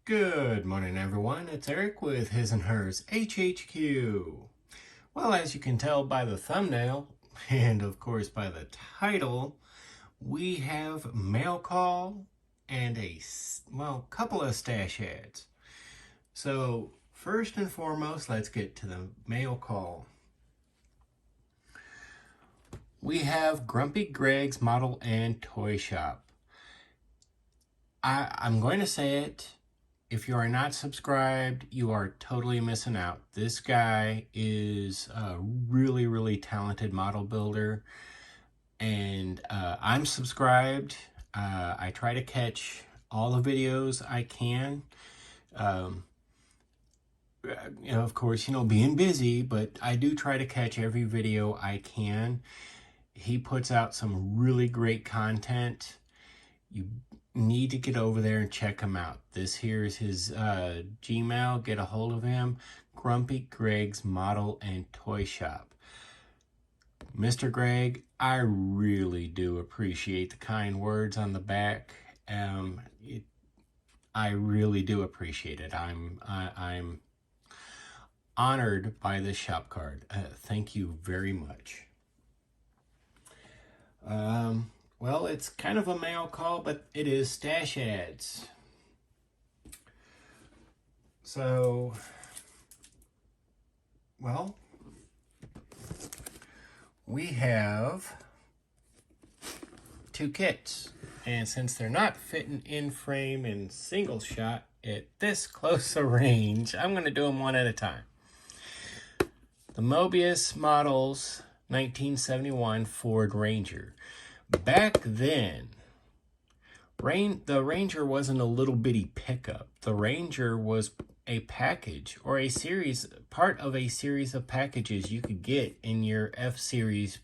Good morning, everyone. It's Eric with His and Hers HHQ. Well, as you can tell by the thumbnail, and of course by the title, we have mail call and a couple of stash ads. So first and foremost, let's get to the mail call. We have Grumpy Greg's Model and Toy Shop. I'm going to say it. If you are not subscribed, you are totally missing out. This guy is a really, really talented model builder. And I'm subscribed. I try to catch all the videos I can. Of course, being busy, but I do try to catch every video I can. He puts out some really great content. You need to get over there and check him out. This here is his Gmail. Get a hold of him. Grumpy Greg's Model and Toy Shop. Mr. Greg, I really do appreciate the kind words on the back. I really do appreciate it. I'm honored by this shop card. Thank you very much. Well, it's kind of a mail call, but it is stash ads. So, well, we have two kits. And since they're not fitting in frame in single shot at this close a range, I'm going to do them one at a time. The Moebius Models 1971 Ford Ranger. Back then, the Ranger wasn't a little bitty pickup. The Ranger was a package or part of a series of packages you could get in your F-Series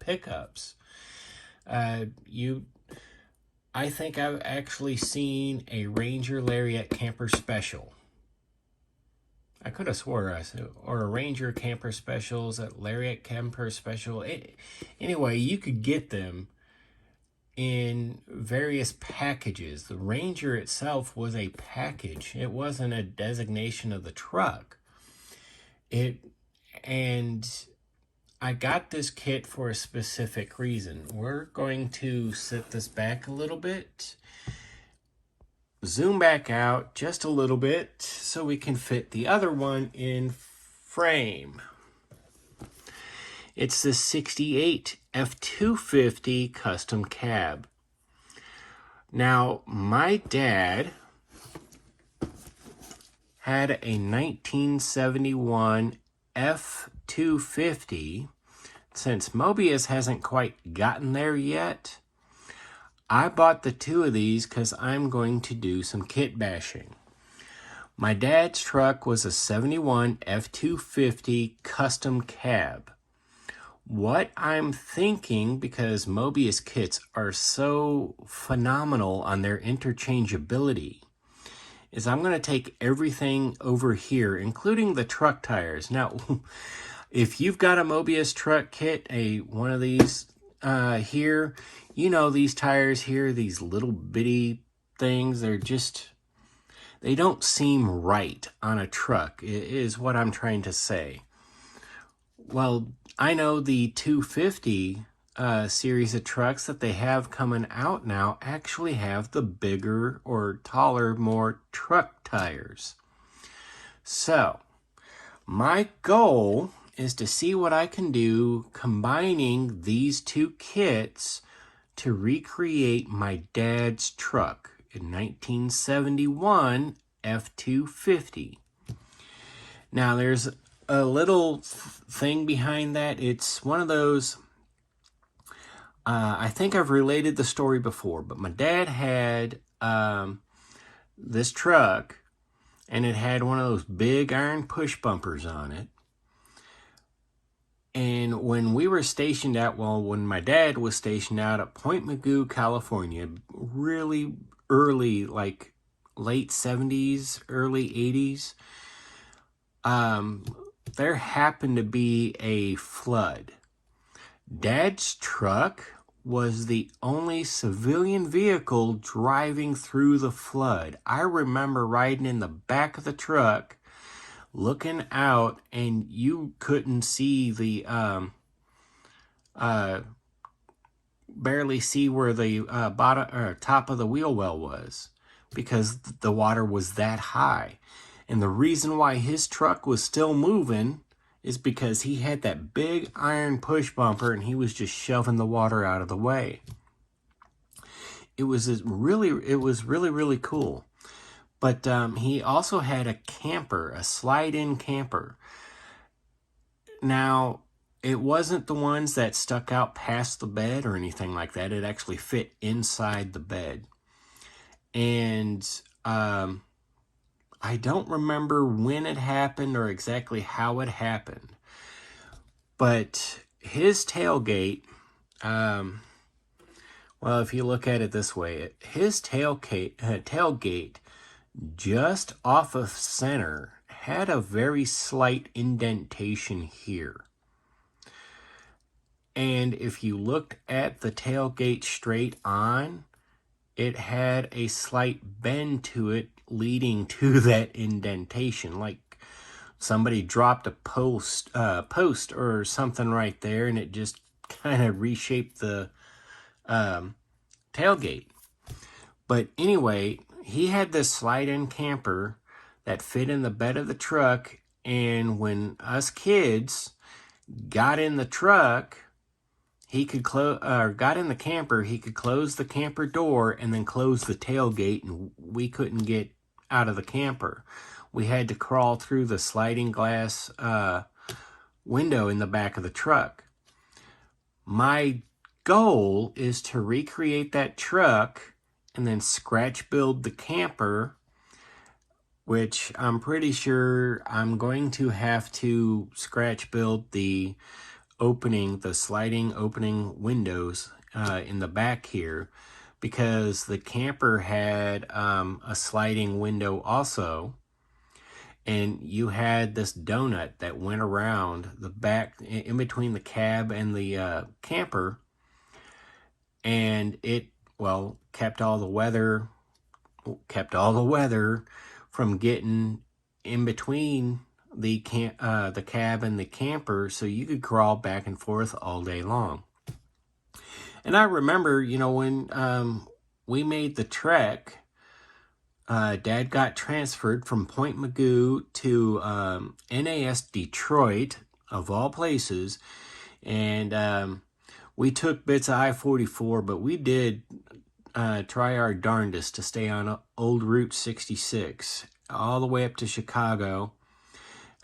pickups. I think I've actually seen a Ranger Lariat Camper Special. I could have swore or a Ranger Camper Specials, a Lariat Camper Special. Anyway, you could get them in various packages. The Ranger itself was a package. It wasn't a designation of the truck. And I got this kit for a specific reason. We're going to set this back a little bit. Zoom back out just a little bit so we can fit the other one in frame. It's the 68 F250 custom cab. Now, my dad had a 1971 F250. Since Moebius hasn't quite gotten there yet, I bought the two of these because I'm going to do some kit bashing. My dad's truck was a 71 F250 custom cab. What I'm thinking, because Moebius kits are so phenomenal on their interchangeability, is I'm going to take everything over here, including the truck tires. Now, if you've got a Moebius truck kit, one of these here, these tires here, these little bitty things, they don't seem right on a truck, is what I'm trying to say. Well, I know the 250 series of trucks that they have coming out now actually have the bigger or taller, more truck tires. So, my goal is to see what I can do combining these two kits to recreate my dad's truck in 1971 F250. Now, there's a little thing behind that. It's one of those, I think I've related the story before, but my dad had this truck, and it had one of those big iron push bumpers on it. And when we were stationed when my dad was stationed out at Point Mugu, California, really early, like late 70s, early 80s, there happened to be a flood. Dad's truck was the only civilian vehicle driving through the flood. I remember riding in the back of the truck, looking out, and you couldn't see the barely see where the bottom or top of the wheel well was, because the water was that high. And the reason why his truck was still moving is because he had that big iron push bumper and he was just shoving the water out of the way. It was really cool. But he also had a camper, a slide-in camper. Now, it wasn't the ones that stuck out past the bed or anything like that. It actually fit inside the bed. And I don't remember when it happened or exactly how it happened. But his tailgate, well, if you look at it this way, his tailgate just off of center had a very slight indentation here. And if you looked at the tailgate straight on, it had a slight bend to it leading to that indentation, like somebody dropped a post or something right there, and it just kind of reshaped the tailgate. But anyway, he had this slide-in camper that fit in the bed of the truck, and when us kids got in the truck, he could got in the camper, he could close the camper door and then close the tailgate, and we couldn't get out of the camper. We had to crawl through the sliding glass window in the back of the truck. My goal is to recreate that truck and then scratch build the camper, which I'm pretty sure I'm going to have to scratch build the sliding opening windows in the back here, because the camper had a sliding window also, and you had this donut that went around the back in between the cab and the camper, and it, well, kept all the weather from getting in between the cab and the camper, so you could crawl back and forth all day long. And I remember, when we made the trek, Dad got transferred from Point Magoo to NAS Detroit, of all places, and we took bits of I-44, but we did try our darndest to stay on old Route 66 all the way up to Chicago.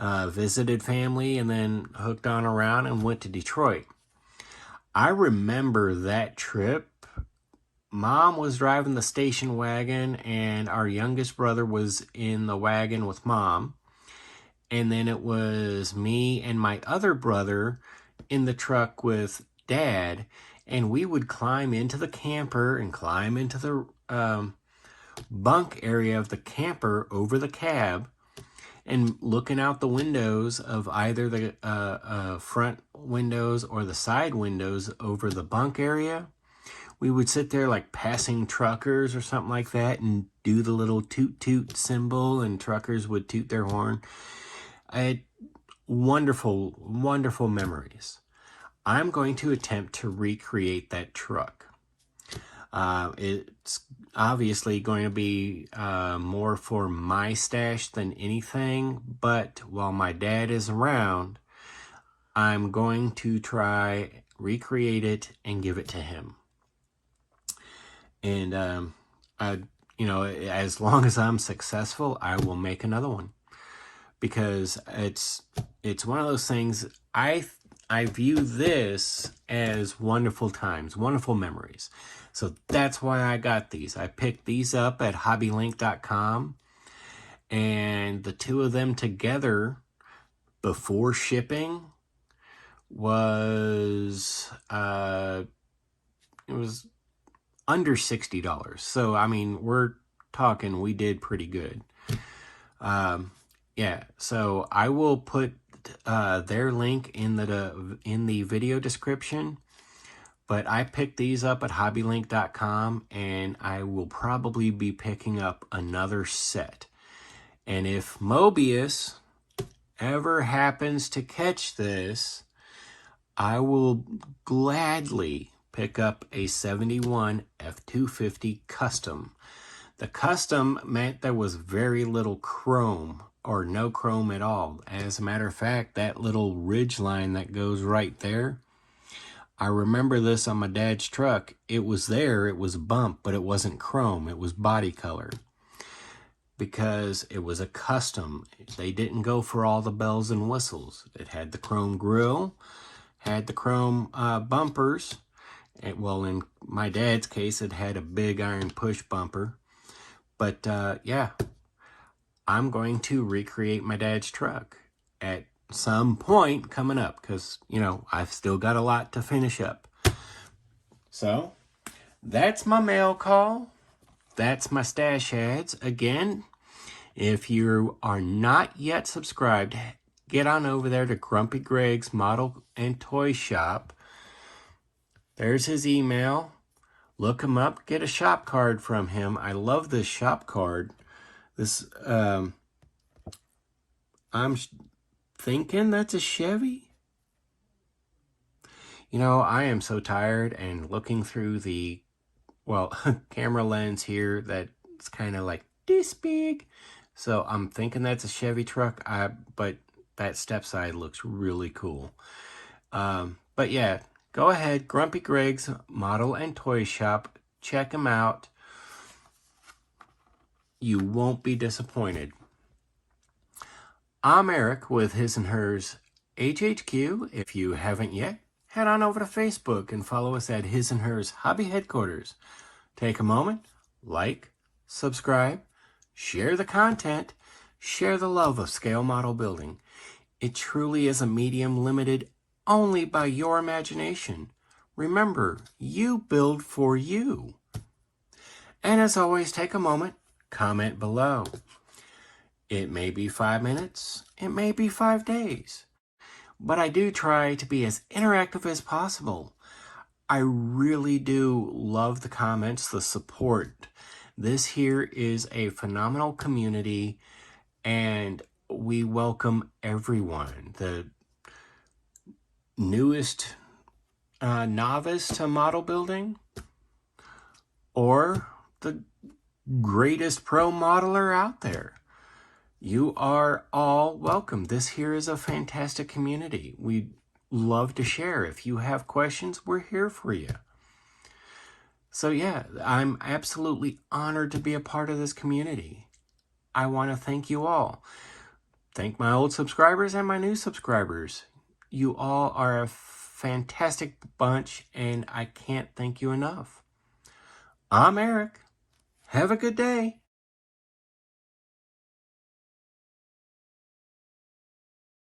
Visited family, and then hooked on around and went to Detroit. I remember that trip. Mom was driving the station wagon, and our youngest brother was in the wagon with Mom. And then it was me and my other brother in the truck with Dad. And we would climb into the camper and climb into the bunk area of the camper over the cab, and looking out the windows of either the front windows or the side windows over the bunk area. We would sit there like passing truckers or something like that and do the little toot toot symbol, and truckers would toot their horn. I had wonderful memories. I'm going to attempt to recreate that truck. It's obviously going to be more for my stash than anything, but while my dad is around, I'm going to try recreate it and give it to him. And as long as I'm successful, I will make another one, because it's one of those things. I view this as wonderful times, wonderful memories. So that's why I got these. I picked these up at hobbylinc.com, and the two of them together before shipping was it was under $60. So I mean, we're talking, we did pretty good. Yeah, so I will put their link in the video description. But I picked these up at hobbylinc.com, and I will probably be picking up another set. And if Moebius ever happens to catch this, I will gladly pick up a 71 F250 custom. The custom meant there was very little chrome or no chrome at all. As a matter of fact, that little ridge line that goes right there, I remember this on my dad's truck. It was there, it was bump, but it wasn't chrome, it was body color. Because it was a custom. They didn't go for all the bells and whistles. It had the chrome grille, had the chrome bumpers. Well, in my dad's case, it had a big iron push bumper. But yeah, I'm going to recreate my dad's truck at some point coming up because, you know, I've still got a lot to finish up. So that's my mail call. That's my stash ads. Again, if you are not yet subscribed, get on over there to Grumpy Greg's Model and Toy Shop. There's his email. Look him up. Get a shop card from him. I love this shop card. This, I'm thinking that's a Chevy. You know, I am so tired, and looking through the, well, camera lens here that's kind of like this big. So I'm thinking that's a Chevy truck, but that step side looks really cool. But yeah, go ahead, Grumpy Greg's Model and Toy Shop. Check him out. You won't be disappointed. I'm Eric with His&Hers HHQ. If you haven't yet, head on over to Facebook and follow us at His&Hers Hobby Headquarters. Take a moment, like, subscribe, share the content, share the love of scale model building. It truly is a medium limited only by your imagination. Remember, you build for you. And as always, take a moment, comment below. It may be 5 minutes, it may be 5 days, but I do try to be as interactive as possible. I really do love the comments, the support. This here is a phenomenal community, and we welcome everyone. The newest novice to model building, or the greatest pro modeler out there. You are all welcome. This here is a fantastic community. We love to share. If you have questions, we're here for you. So yeah, I'm absolutely honored to be a part of this community. I want to thank you all. Thank my old subscribers and my new subscribers. You all are a fantastic bunch, and I can't thank you enough. I'm Eric. Have a good day.